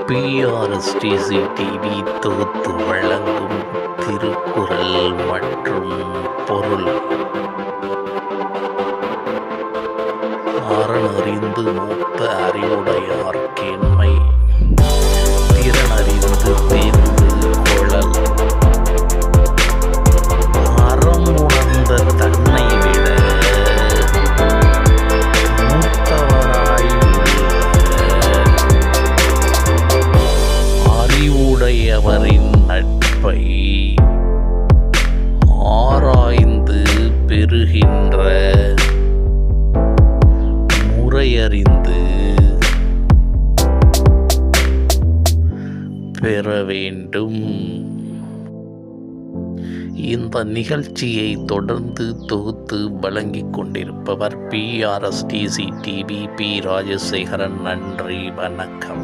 பிஆர்எஸ்டிசி TV தொகுத்து வழங்கும் திருக்குறள் மற்றும் பொருள். அறனறிந்து மூத்த அறிவுடையார் கேண்மை, திறனறிந்து தேர்ந்து கொளல். அறம் உணர்ந்த தன்னை விட மூத்தவராய் அறிவுடையவரின் நட்பை ஆராய்ந்து பெறுகின்ற முறையறிந்து பெற வேண்டும். இந்த நிகழ்ச்சியை தொடர்ந்து தொகுத்து வழங்கிக் கொண்டிருப்பவர் பிஆர்எஸ்டிசி டிவி பி. ராஜசேகரன். நன்றி, வணக்கம்.